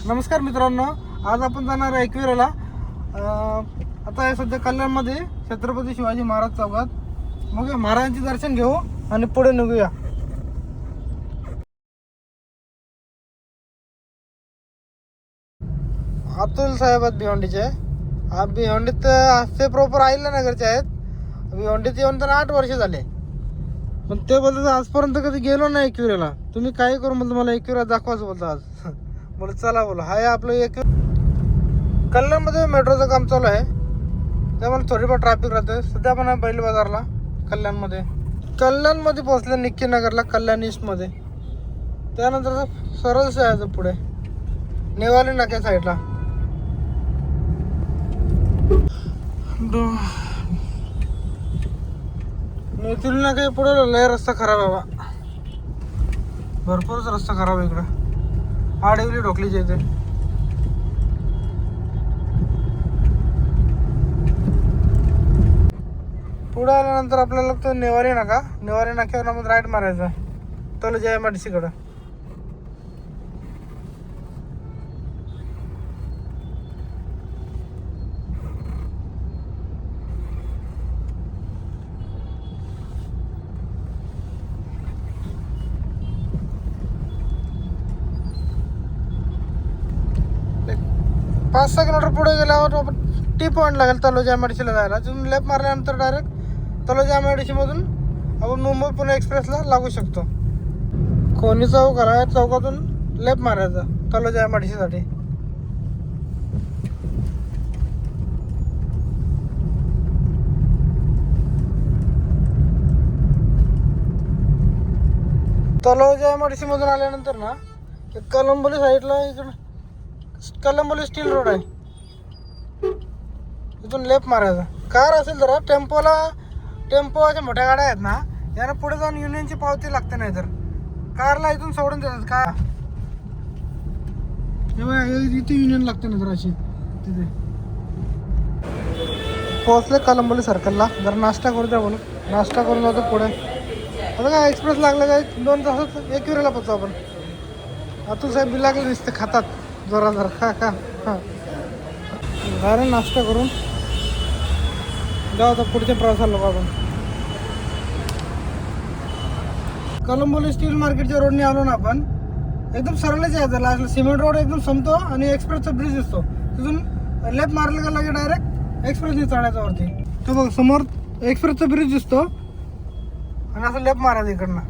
नमस्कार मित्रांनो, आज आपण जाणार आहे एकविराला. आता सध्या कल्याणमध्ये छत्रपती शिवाजी महाराज चौकात. मग महाराजांचे दर्शन घेऊ आणि पुढे निघूया. अतुल साहेब आहेत भिवंडीचे. भिवंडीत ते प्रॉपर अहिल्यानगरचे आहेत. भिवंडीत येऊन त्यांना 8 वर्ष झाले, पण ते बोलतात आजपर्यंत कधी गेलो नाही एकविराला. तुम्ही काय करू म्हणतो, मला एकविरा दाखवाच बोलतो आज. बोल चला बोला. हाय आपलं एक कल्याणमध्ये मेट्रोचं काम चालू आहे, त्यामुळे थोडीफार ट्रॅफिक राहते. सध्या आपण बैल बाजारला कल्याणमध्ये पोहोचले, निक्की नगरला, कल्याण ईस्टमध्ये. त्यानंतर सरळ जायचं पुढे नेवाली नाक्या साईडला. नेतुली नाक्या पुढे लय रस्ता खराब आहे बाबा, भरपूरच रस्ता खराब आहे इकडं. आडिवली ढोकलीच्या इथे पुढे आल्यानंतर आपल्याला तो नेवारी नाक्यावर आपण राईट मारायचा तलोजा MIDC कडं. पाच 6 किलोमीटर पुढे गेल्यावर टी पॉईंट लागेल तलोजा MIDC ला जायला. तिथून लेफ्ट मारल्यानंतर डायरेक्ट तलोजा MIDC मधून आपण मुंबई पुणे एक्सप्रेसला लागू शकतो. कोणी चौक आला, चौकातून लेफ्ट मारायचा तलोजा MIDC साठी. तलोजा MIDC मधून आल्यानंतर ना कलंबोली साईडला इकडं कलंबोली स्टील रोड आहे, इथून लेफ्ट मारायचा. कार असेल तर टेम्पोच्या मोठ्या गाड्या आहेत ना, यांना पुढे जाऊन युनियनची पावती लागते, नाही तर कारला इथून सोडून देतात. का इथे युनियन लागते ना तर अशी. तिथे पोहोचले कलंबोली सर्कलला. जरा नाश्ता करू द्या बोलू. नाश्ता करून जातो पुढे. आता काय एक्सप्रेस लागलं काय 2 तासात एकविराला पोहोचू आपण. अतुल साहेब बी लागले दिसते, खातात जरा खा. झालं नाश्ता करून जाऊ आता पुढच्या प्रवासाला लोक. आपण कलंबोली स्टील मार्केटच्या रोडने आलो ना आपण. एकदम सरळच यायचं. लास्टला सिमेंट रोड एकदम संपतो आणि एक्सप्रेसचा ब्रिज दिसतो. तिथून लेफ्ट मारलं का लगे डायरेक्ट एक्सप्रेसने चढायचा वरती. तो बघ समोर एक्सप्रेसचा ब्रिज दिसतो आणि असं लेफ्ट मारायचं इकडनं.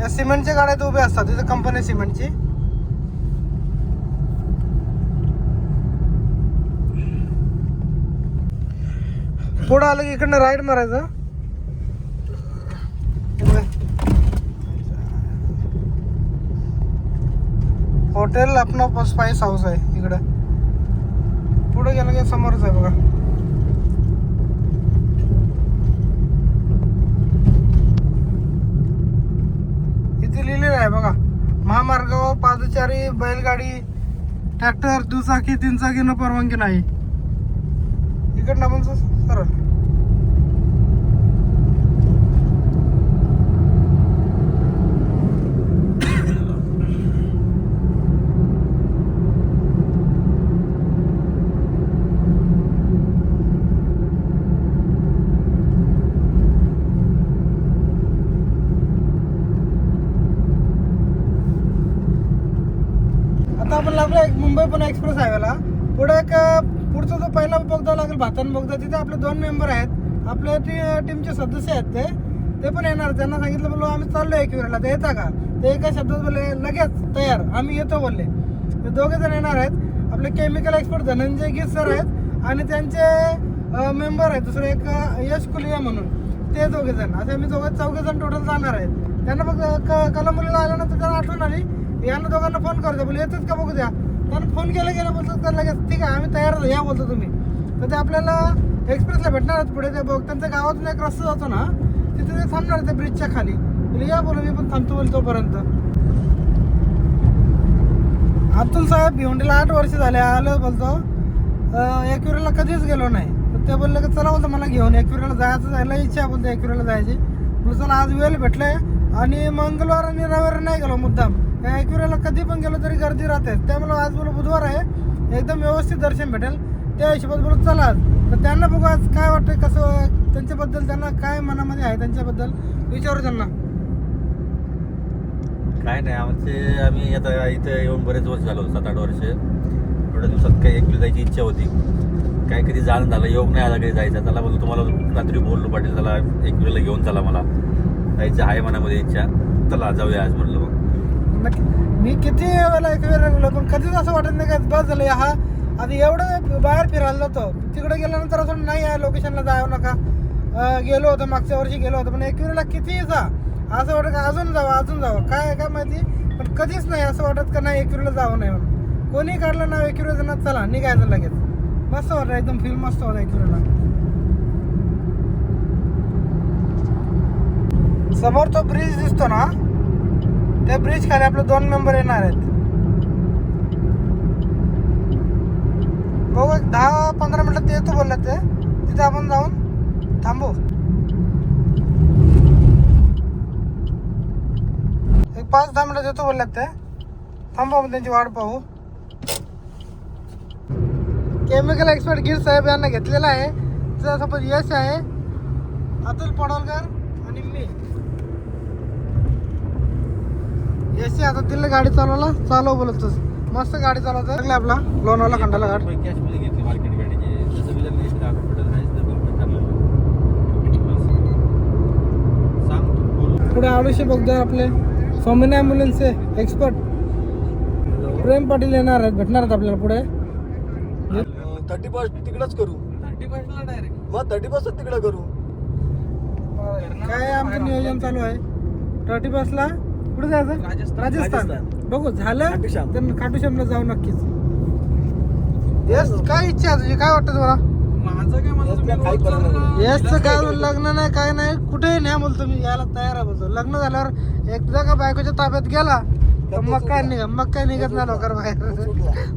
या सिमेंटच्या गाड्या तर उभ्या असतात तिथे, कंपनी सिमेंटची. पुढं आलं की इकडनं राईट मारायचं. हॉटेल आपला स्पाइस हाऊस आहे इकडं. पुढे गेलं की समोरच आहे बघा. इथे लिहिलेलं आहे बघा, महामार्गावर पादचारी, बैलगाडी, ट्रॅक्टर, दुचाकी, 3 चाकीनं परवानगी नाही. इकडनं आपण सरळ. आता आपण लागलो एक मुंबई पुणे एक्सप्रेस हायवेला. पुढे पुढचा जो पहिला बोगदा लागेल भातन बोगदा, तिथे आपले 2 मेंबर आहेत. आपल्या टीमचे सदस्य आहेत, ते पण येणार. त्यांना सांगितलं बोललो आम्ही चाललो एकविराला, ते येता का? ते एका शब्दात बोलले लगेच तयार, आम्ही येतो बोलले. ते 2 जण येणार आहेत. आपले केमिकल एक्सपर्ट धनंजय गीत सर आहेत आणि त्यांचे मेंबर आहेत दुसरे एक यश कुलिया म्हणून, ते 2 जण. असे आम्ही 4 जण टोटल जाणार आहेत. त्यांना फक्त कलंबोलीला आल्यानंतर त्यांना आठवण आली, यांना दोघांना फोन करतो बोलले येतात का बघू द्या. त्यांना फोन गेलं बोलतात तर लगेच ठीक आहे आम्ही तयार या बोलतो तुम्ही. तर ते आपल्याला एक्सप्रेसला भेटणार आहेत पुढे. ते बघ त्यांच्या गावातून एक रस्ता जातो ना, तिथे ते थांबणार आहे त्या ब्रिजच्या खाली. बोले या बोलू, मी पण थांबतो बोलतो तोपर्यंत. अतुल साहेब भिवंडीला 8 वर्ष झाले. आलो बोलतो एकविराला कधीच गेलो नाही. तर ते बोलले की चला बोलतो मला घेऊन एकविराला जायला इच्छा बोलतो एकविराला जायची. बोलतो चला आज वेळ भेटलाय आणि मंगळवार आणि रविवार नाही गेलो मुद्दाम. एकविराला कधी पण गेलो तरी गर्दी राहते. त्यामुळे आज बोलू बुधवार आहे, एकदम व्यवस्थित दर्शन भेटेल. त्या हिशोबात बोलत चला आज. तर त्यांना बघू आज काय वाटतं, कसं त्यांच्याबद्दल, त्यांना काय मनामध्ये आहे त्यांच्याबद्दल विचारू त्यांना. काय नाही आम्ही आता इथं येऊन बरेच वर्ष झालो, 7-8 वर्ष. थोड्या दिवसात काही एकविरा जायची इच्छा होती, काय कधी जाणं झालं, योग नाही आला कधी जायचा. त्याला बोलतो तुम्हाला रात्री बोललो पाटील त्याला एकविराला घेऊन चला, मला जायचं आहे मनामध्ये इच्छा, चला जाऊया आज म्हटलं. मग नक्की मी किती वेळेला एकविरा गेलो पण कधीच असं वाटत नाही का बस झालं हा आता एवढं बाहेर फिरायला जातो. तिकडे गेल्यानंतर असं नाही आहे लोकेशनला जाऊ नका. गेलो होतो मागच्या वर्षी गेलो होतो, पण एकविराला कितीही जा असं वाटतं का अजून जावं काय माहिती, पण कधीच नाही असं वाटत का नाही एकविराला जावं नाही म्हणून. कोणी काढलं नाव एकविरा जणात चला निघायचं लगेच. मस्त वाटतं, एकदम फील मस्त होतं एकविराला. समोर तो ब्रिज दिसतो ना, त्या ब्रिज खाली आपले 2 मेंबर येणार आहेत. बघू 10-15 मिनिटात ते येतो बोलले ते, तिथे आपण जाऊन थांबू. एक 5-10 मिनिटात येतो बोलल्यात ते, थांबू आपण त्यांची वाट पाहू. केमिकल एक्सपर्ट गिर साहेब यांना घेतलेला आहे. त्याच्यासोबत यश आहे, अतुल पडोलकर आणि मी. यश आता दिल्ली गाडी चालवला, चालव बोलतोस. मस्त गाडी चालवतो. लागला आपला लोणावळा खंडाला घाट. कॅशमध्ये घेतली मार्केट गाडीची, जसं मी त्यांनी पुढे आडोशी बघतोय आपले स्वामिनी ॲम्ब्युलन्सचे एक्सपर्ट प्रेम पाटील येणार आहेत, भेटणार आहेत आपल्याला पुढे. 31 तिकडच करू. 31ला डायरेक्ट मग 31 तिकडे करू. काय आमचं नियोजन चालू आहे. 31ला कुठे जायचं, राजस्थान. बघू झालं तर खाटूश्यामला जाऊ नक्कीच. यस काय इच्छा आहे तुझी, काय वाटतं तुला? माझं काय यशचं काय लग्न नाही काय नाही, कुठेही नाही बोलतो मी, यायला तयार आहे बोलतो. लग्न झाल्यावर एकदा का बायकोच्या ताब्यात गेला तर मग काय निघत नाही लवकर बाहेर.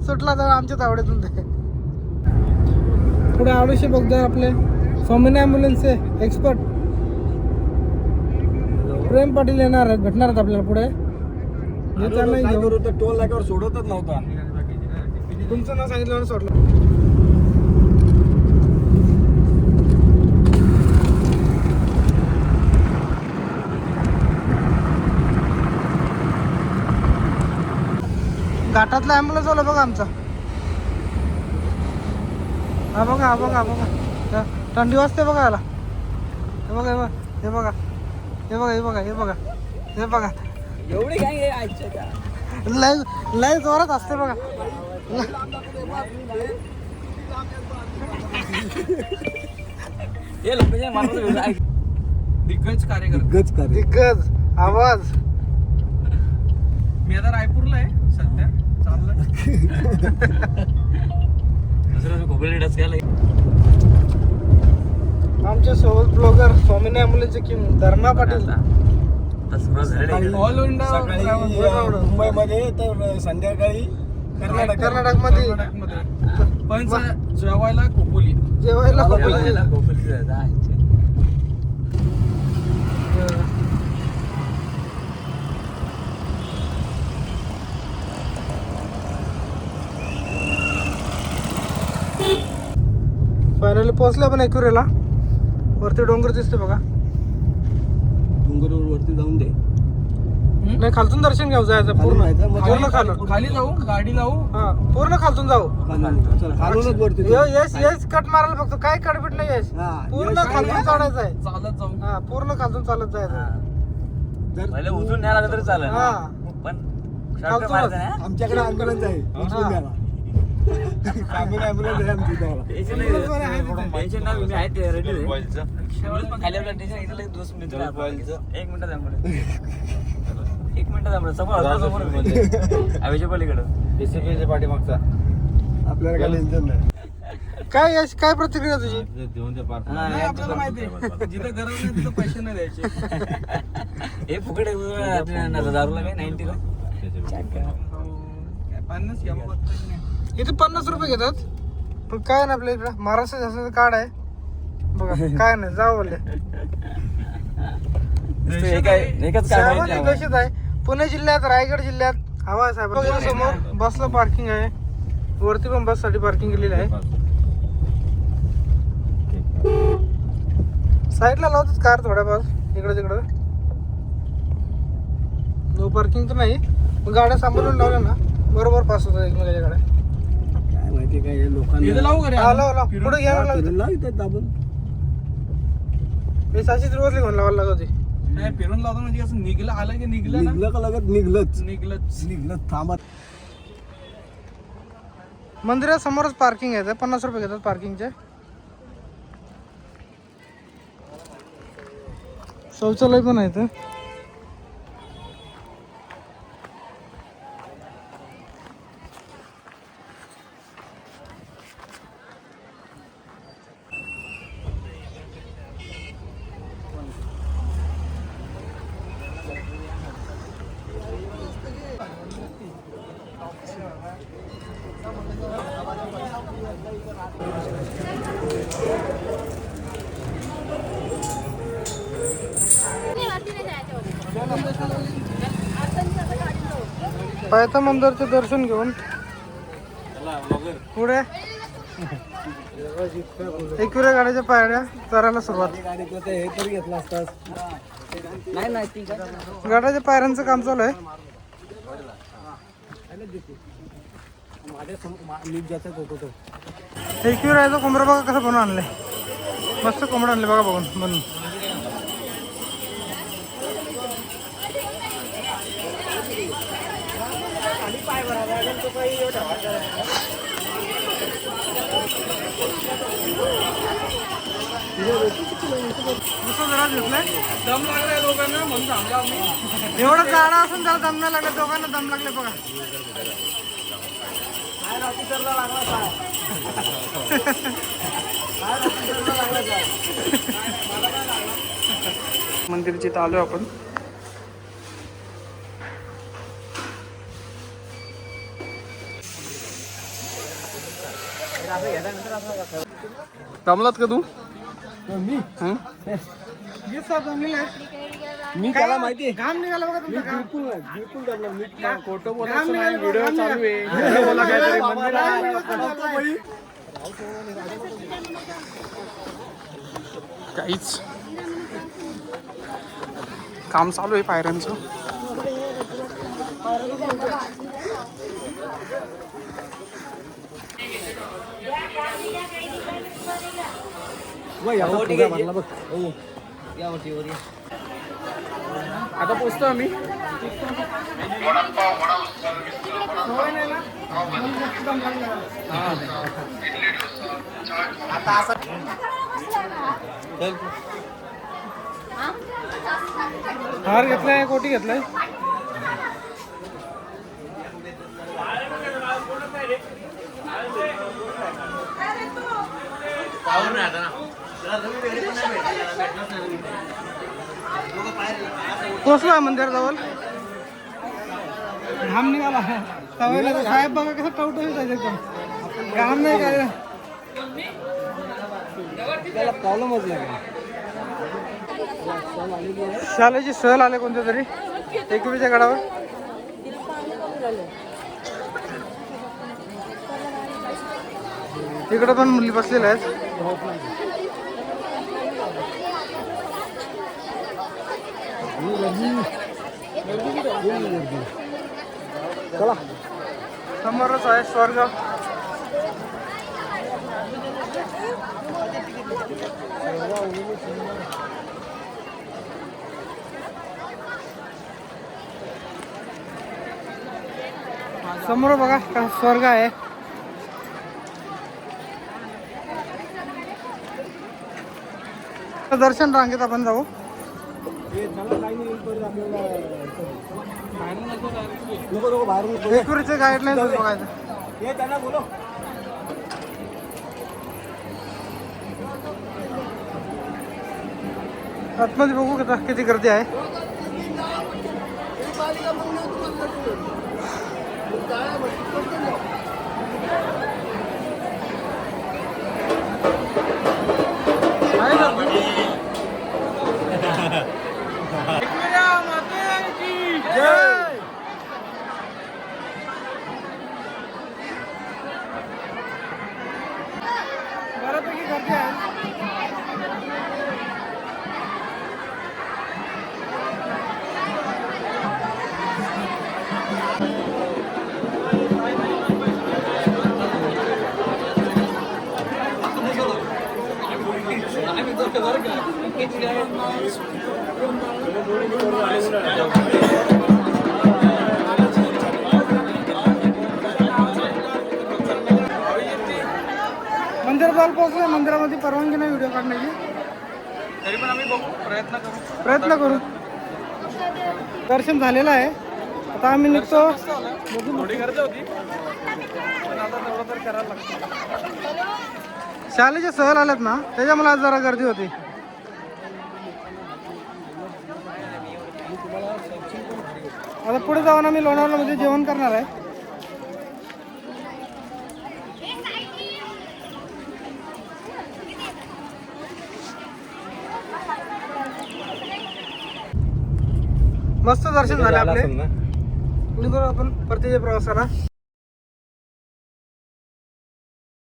सुटला तर आमच्या तावडीतून ते. पुढे आडोशी बघतोय आपले स्वामिनी ॲम्ब्युलन्सचे एक्सपर्ट प्रेम पाटील येणार आहेत, भेटणार आहेत आपल्याला पुढे. काय करू तर टोल नाक्यावर सोडतच नव्हता. तुमचं नाव सांगितलं म्हणून सोडलं. घाटातला ॲम्ब्युलन्स आला बघा आमचा. हा बघा थंडी वाजते बघा याला. हे बघा एवढी काय लय जोरात असते बघा. दिग्गज आवाज. मी आता रायपूरला आहे सध्या, चाललंय आमच्या सोबत ब्लॉगर स्वामिनी ॲम्ब्युलन्सचे king Dharma Patil. All India सकाळी मुंबईमध्ये तर संध्याकाळी कर्नाटकमध्ये पण जेवायला खोपोली. जेवायला फायनली पोहोचले पण एकविरेला. वरती डोंगर दिसते बघा. वरती जाऊन दे. नाही खालतून दर्शन घेऊ जायचं पूर्ण खालून. खाली जाऊ, गाडी लावू. हा पूर्ण खालतून जाऊ. खालूनच वरती यश कट मारायला बघतो, काय कडबीट नाही यश. पूर्ण खालून चढायचं आहे. चालत जाऊ. हा पूर्ण खालून चालत जायचं. उचलून न्यायला लागलं तरी चालेल, हा पण खालतूनच. आमच्याकडे ॲम्ब्युलन्स आहे. उचलून द्यायला. ॲम्ब्युलन्स आहे आमची गावाला. पाठीमागचा आपल्याला काय टेन्शन नाही. काय यश काय प्रतिक्रिया तुझी? नाही, आपल्याला माहिती आहे जिथे गरज नाही तिथे पैसे नाही द्यायचे. हे फुकट दारूला काय 90 काय 50 घ्या मग बघताच नाही. इथे 50 रुपये घेतात, पण काय नाही आपल्या इकडं महाराष्ट्र शासनाचं कार्ड आहे बघा. काय नाही जाऊ बोलले. एकच साहेबांनी घोषित आहे पुणे जिल्ह्यात, रायगड जिल्ह्यात हवा आहे साहेब. बघा समोर बसला पार्किंग आहे, वरती पण बस साठी पार्किंग केलेलं आहे. साईडला लावतात कार थोड्याफार इकडे तिकडे. नो पार्किंग तर नाही, पण गाड्या सांभाळून लावल्या ना बरोबर पास होतात एकमेकाच्या गाड्या. काय माहिती काय हे लोकांना इथं लावू का रे? हा, लाव पुढे घ्यायला लागतं. लाव इथं दाबून. हे 600 रुपये घेऊन लावायला लागत होती. नाही फिरून लावतो म्हणजे असं निघलं आलं की निघलं ना, निघलं का लगत निघलंच निघलं. थांबा. मंदिरात समोरच पार्किंग आहे, 50 रुपये घेतात पार्किंगचे. शौचालय पण आहे इथं. पायथा मंदिरचे दर्शन घेऊन पुढे एकविरा गाड्याच्या पायऱ्या चढायला सुरुवात. हे तरी घेतलं असतास. गाड्याच्या पायऱ्यांचं काम चालू आहे. एकविराचा कोंबडा बघा कसं बनवून आणलंय, मस्त कोंबडा आणले बघा बघून बनून. दम लागलाय दोघांना म्हणून थांबला आम्ही. एवढं जाडा असून त्याला दम नाही लागले, दोघांना दम लागले बघा. मंदिरची इथं आलो आपण. दमलात का तू? मी त्याला माहिती घाम निघाला बघा तुमचा. घाम. बिलकुल जमलं. मी खोटं बोलायचं नाही, व्हिडिओ चालू आहे. व्हिडिओ बोला काहीतरी मंदिर काहीच काम चालू आहे पायऱ्यांचं. आता पोचतो आम्ही. हार घेतलाय, कोटी घेतलाय. पोचला मंदिराजवळ. घाम निघाला सवयला. साहेब बघा कसं टाऊट आहे एकदम. घाम नाही काय, त्याला प्रॉब्लेमच नाही. शाळेची सहल आले कोणत्या तरी एकविरीच्या गडावर. तिकडे पण मुली बसलेल्या आहेत. चला समोरच आहे स्वर्ग. समोर बघा का स्वर्ग आहे. दर्शन रांगेत आपण जाऊ. एकविरीचे गाईडलाईन्स बघायचं. त्यांना बोलो. आतमध्ये बघू का किती गर्दी आहे. जय मंदिरात पोहोचलोय. मंदिरामध्ये परवानगी नाही व्हिडिओ काढण्याची. तरी पण आम्ही बघू, प्रयत्न करू. दर्शन झालेलं आहे. आता आम्ही निघतो. थोडी गर्दी होती पण आता तेवढं तर करायला लागतं. शालेचे सहल आलेत ना, त्याच्यामुळे आज जरा गर्दी होती. आता पुढे जाऊन आम्ही लोणावळ्यामध्ये जेवण करणार आहे. मस्त दर्शन झाले आपले. निघू आपण परतीच्या प्रवासाला.